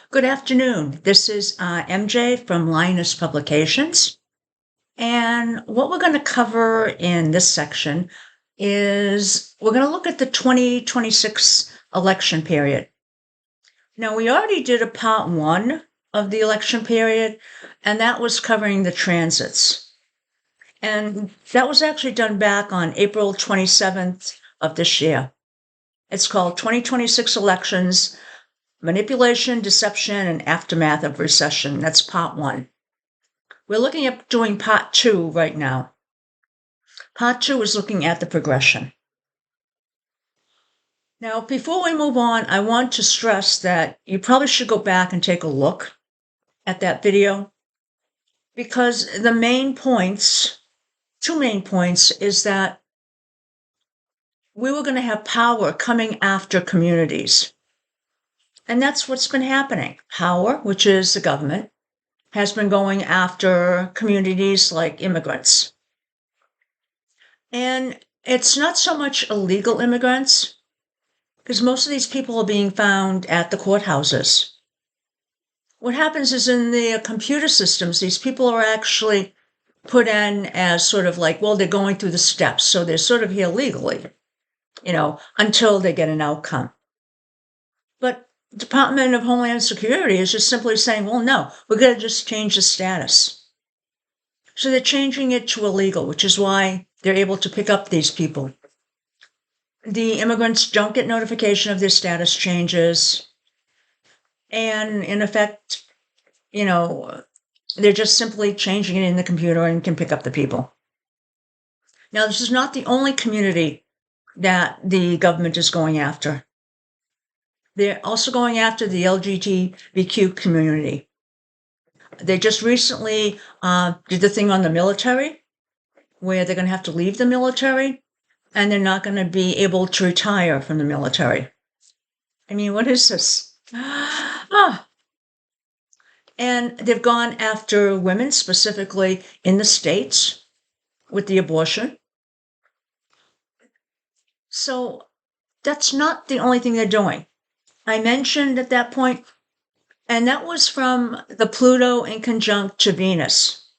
Good afternoon. This is MJ from Linus Publications. And what we're going to cover in this section is we're going to look at the 2026 election period. Now, we already did a part one of the election period, and that was covering the transits. And that was actually done back on April 27th of this year. It's called 2026 Elections, Manipulation, Deception, and Aftermath of Recession. That's part one. We're looking at doing part two right now. Part two is looking at the progression. Now, before we move on, I want to stress that you probably should go back and take a look at that video, because the main points, two main points, is that we were going to have power coming after communities. And that's what's been happening. Power, which is the government, has been going after communities like immigrants. And it's not so much illegal immigrants, because most of these people are being found at the courthouses. What happens is in the computer systems, these people are actually put in as sort of like, well, they're going through the steps. So they're sort of here legally, until they get an outcome. But Department of Homeland Security is just simply saying, well, no, we're going to just change the status. So they're changing it to illegal, which is why they're able to pick up these people. The immigrants don't get notification of their status changes. And in effect, they're just simply changing it in the computer and can pick up the people. Now, this is not the only community that the government is going after. They're also going after the LGBTQ community. They just recently did the thing on the military, where they're going to have to leave the military, and they're not going to be able to retire from the military. I mean, what is this? And they've gone after women, specifically in the States, with the abortion. So that's not the only thing they're doing. I mentioned at that point, and that was from the Pluto in conjunct to Venus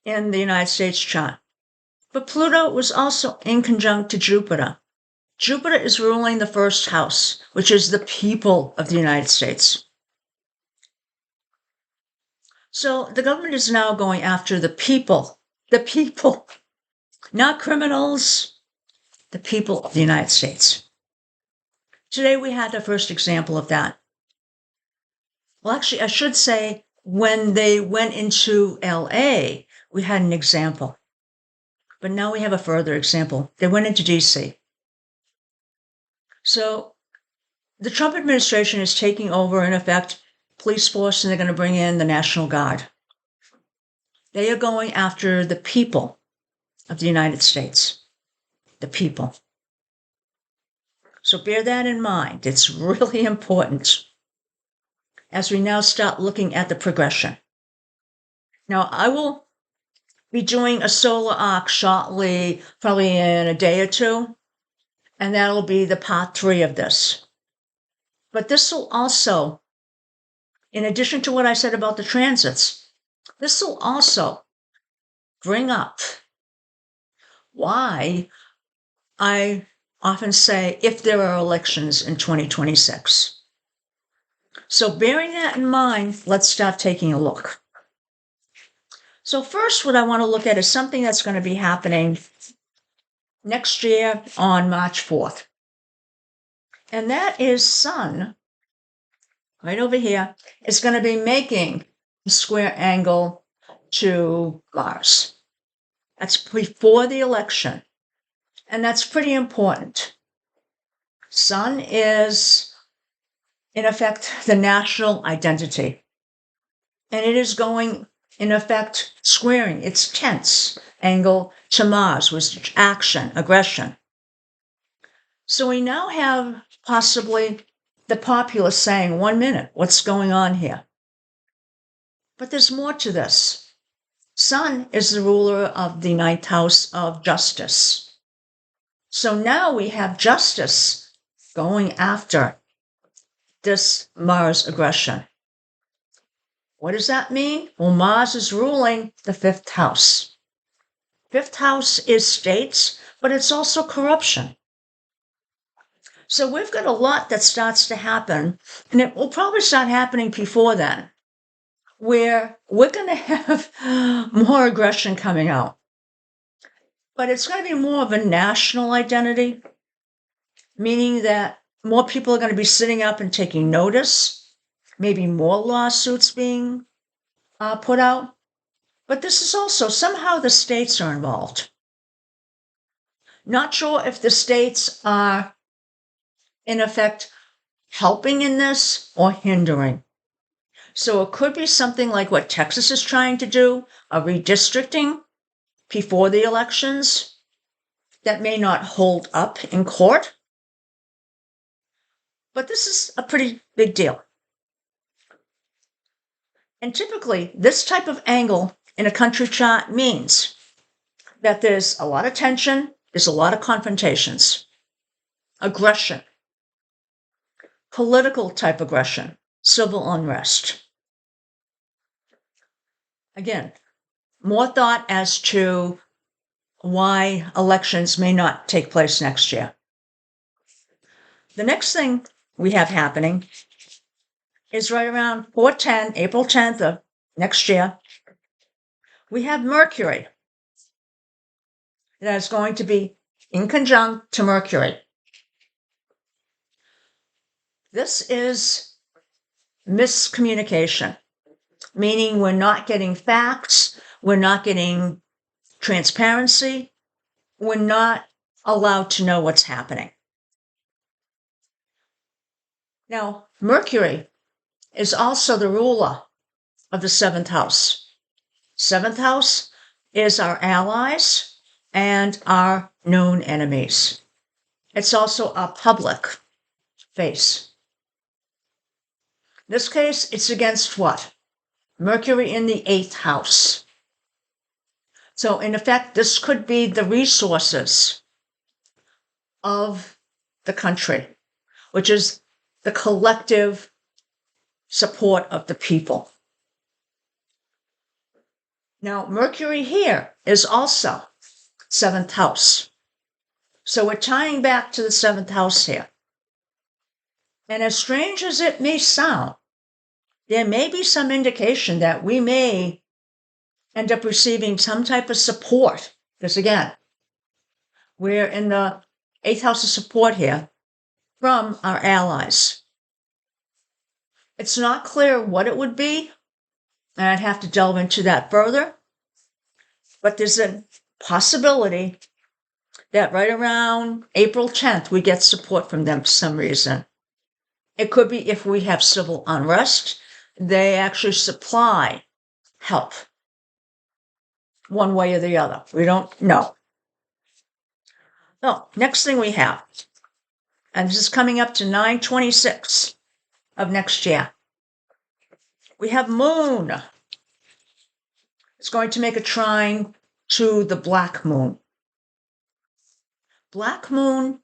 in the United States chart. But Pluto was also in conjunct to Jupiter. Jupiter is ruling the first house, which is the people of the United States. So the government is now going after the people, not criminals, the people of the United States. Today we had the first example of that. Well, actually, I should say when they went into LA, we had an example. But now we have a further example. They went into DC. So the Trump administration is taking over, in effect, police force, and they're going to bring in the National Guard. They are going after the people of the United States. The people. So bear that in mind. It's really important as we now start looking at the progression. Now, I will be doing a solar arc shortly, probably in a day or two, and that'll be the part three of this. But this will also, in addition to what I said about the transits, this will also bring up why I often say if there are elections in 2026. So bearing that in mind, let's start taking a look. So first, what I want to look at is something that's going to be happening next year on March 4th. And that is Sun, right over here, is going to be making a square angle to Mars. That's before the election. And that's pretty important. Sun is, in effect, the national identity. And it is going, in effect, squaring its tense angle to Mars, with action, aggression. So we now have possibly the populace saying, 1 minute, what's going on here? But there's more to this. Sun is the ruler of the ninth house of justice. So now we have justice going after this Mars aggression. What does that mean? Well, Mars is ruling the fifth house. Fifth house is states, but it's also corruption. So we've got a lot that starts to happen, and it will probably start happening before then, where we're going to have more aggression coming out. But it's going to be more of a national identity, meaning that more people are going to be sitting up and taking notice, maybe more lawsuits being put out. But this is also somehow the states are involved. Not sure if the states are, in effect, helping in this or hindering. So it could be something like what Texas is trying to do, a redistricting before the elections that may not hold up in court. But this is a pretty big deal. And typically, this type of angle in a country chart means that there's a lot of tension, there's a lot of confrontations, aggression, political type aggression, civil unrest. Again, more thought as to why elections may not take place next year. The next thing we have happening is right around April 10th of next year. We have Mercury that is going to be in conjunct to Mercury. This is miscommunication, meaning we're not getting facts, we're not getting transparency, we're not allowed to know what's happening. Now, Mercury is also the ruler of the seventh house. Seventh house is our allies and our known enemies. It's also our public face. In this case, it's against what? Mercury in the eighth house. So in effect, this could be the resources of the country, which is the collective support of the people. Now, Mercury here is also seventh house. So we're tying back to the seventh house here. And as strange as it may sound, there may be some indication that we may end up receiving some type of support. Because again, we're in the eighth house of support here from our allies. It's not clear what it would be, and I'd have to delve into that further. But there's a possibility that right around April 10th, we get support from them for some reason. It could be if we have civil unrest, they actually supply help one way or the other. We don't know. Oh, next thing we have, and this is coming up to 9/26 of next year. We have Moon. It's going to make a trine to the Black Moon. Black Moon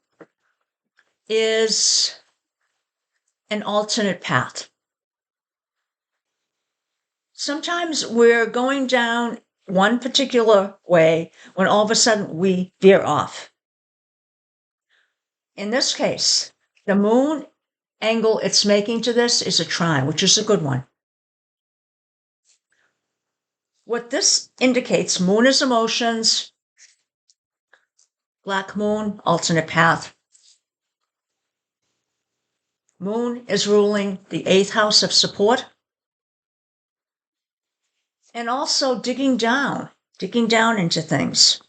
is an alternate path. Sometimes we're going down one particular way when all of a sudden we veer off. In this case, the Moon angle it's making to this is a trine, which is a good one. What this indicates, Moon is emotions, Black Moon, alternate path. Moon is ruling the eighth house of support. And also digging down into things.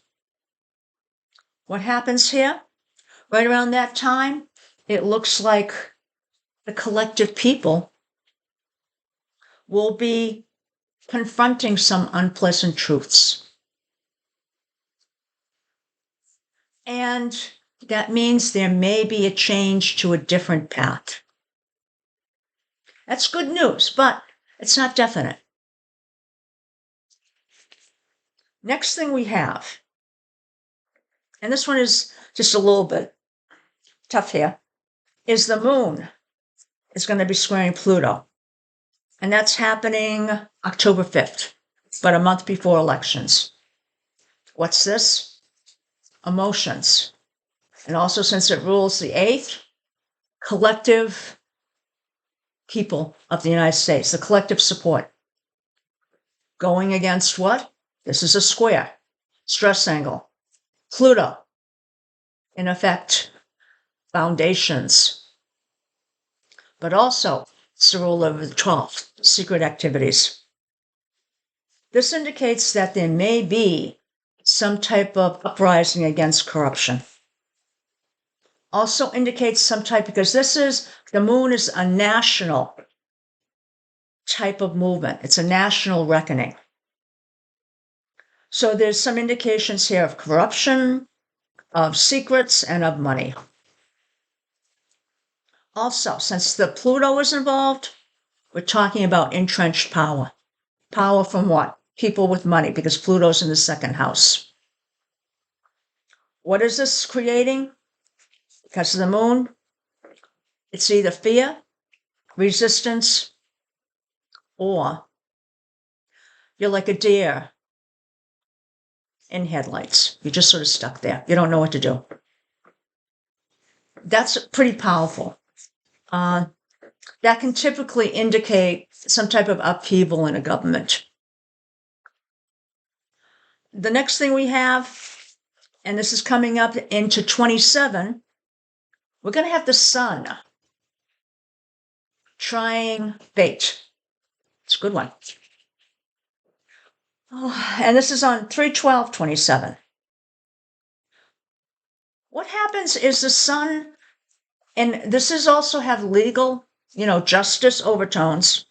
What happens here? Right around that time, it looks like the collective people will be confronting some unpleasant truths. And that means there may be a change to a different path. That's good news, but it's not definite. Next thing we have, and this one is just a little bit tough here, is the Moon is going to be squaring Pluto. And that's happening October 5th, but a month before elections. What's this? Emotions. And also, since it rules the 8th, collective people of the United States, the collective support. Going against what? This is a square, stress angle. Pluto, in effect, foundations. But also, it's the rule over the 12th, secret activities. This indicates that there may be some type of uprising against corruption. Also indicates some type, because the moon is a national type of movement. It's a national reckoning. So there's some indications here of corruption, of secrets, and of money. Also, since the Pluto is involved, we're talking about entrenched power. Power from what? People with money, because Pluto's in the second house. What is this creating? Because of the moon, it's either fear, resistance, or you're like a deer in headlights. You're just sort of stuck there. You don't know what to do. That's pretty powerful. That can typically indicate some type of upheaval in a government. The next thing we have, and this is coming up into 27, we're going to have the sun trying fate. It's a good one. Oh, and this is on 3/12/27. What happens is the sun, and this is also have legal, justice overtones.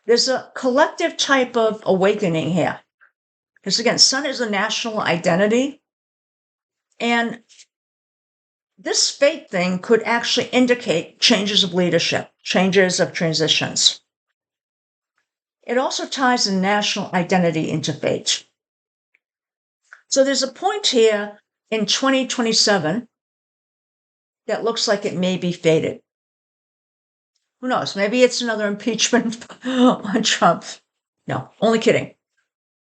There's a collective type of awakening here. Because again, sun is a national identity. And this fate thing could actually indicate changes of leadership, changes of transitions. It also ties the national identity into fate. So there's a point here in 2027 that looks like it may be fated. Who knows? Maybe it's another impeachment on Trump. No, only kidding.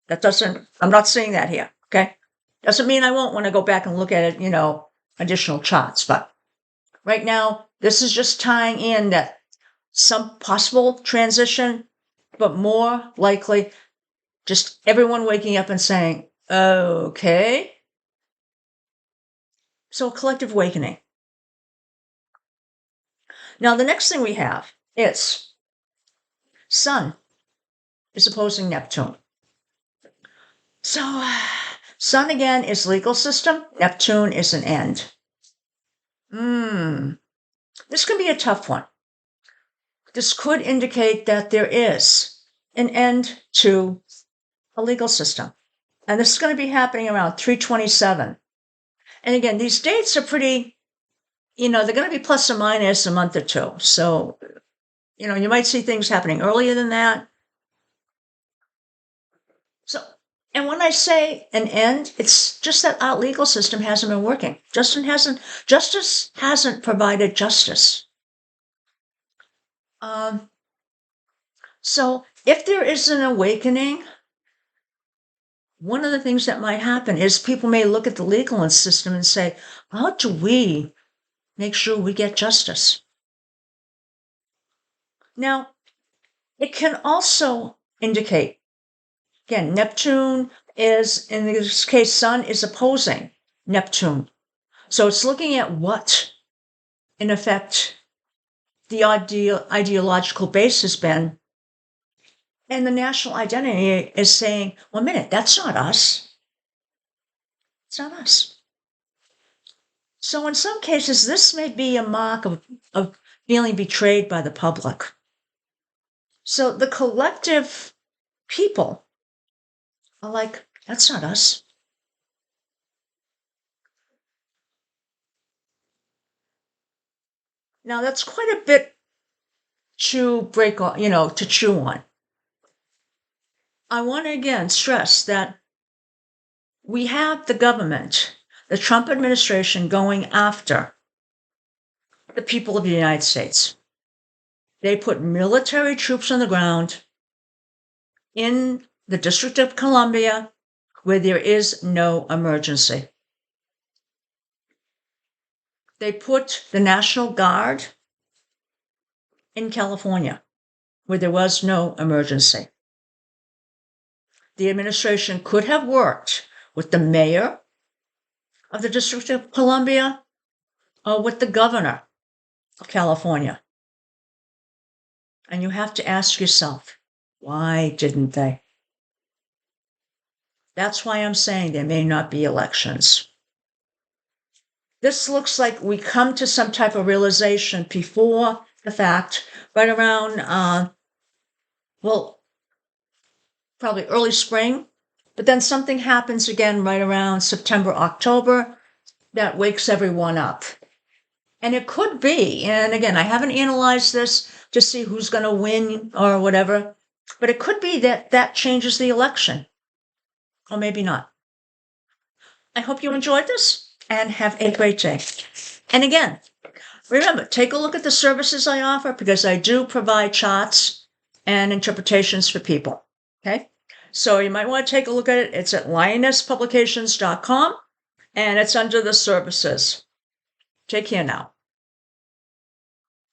I'm not saying that here, okay? Doesn't mean I won't want to go back and look at it, additional charts. But right now, this is just tying in that some possible transition, but more likely just everyone waking up and saying, okay. So a collective awakening. Now, the next thing we have is Sun is opposing Neptune. So Sun again is legal system. Neptune is an end. This could be a tough one. This could indicate that there is an end to a legal system. And this is going to be happening around 3/27. And again, these dates are pretty, they're going to be plus or minus a month or two. So, you might see things happening earlier than that. So, and when I say an end, it's just that our legal system hasn't been working. Justice hasn't provided justice. So if there is an awakening, one of the things that might happen is people may look at the legal system and say, how do we make sure we get justice? Now, it can also indicate, again, Neptune is, in this case, Sun is opposing Neptune. So it's looking at what, in effect, the ideological base has been. And the national identity is saying, well, a minute, that's not us. It's not us. So in some cases, this may be a mark of feeling betrayed by the public. So the collective people are like, that's not us. Now, that's quite a bit to break on, to chew on. I want to again stress that we have the government, the Trump administration, going after the people of the United States. They put military troops on the ground in the District of Columbia where there is no emergency. They put the National Guard in California where there was no emergency. The administration could have worked with the mayor of the District of Columbia or with the governor of California. And you have to ask yourself, why didn't they? That's why I'm saying there may not be elections. This looks like we come to some type of realization before the fact, right around, probably early spring. But then something happens again right around September, October that wakes everyone up. And it could be, and again, I haven't analyzed this to see who's going to win or whatever, but it could be that that changes the election. Or maybe not. I hope you enjoyed this and have a great day. And again, remember, take a look at the services I offer because I do provide charts and interpretations for people. Okay? So you might want to take a look at it. It's at lionesspublications.com and it's under the services. Take care now.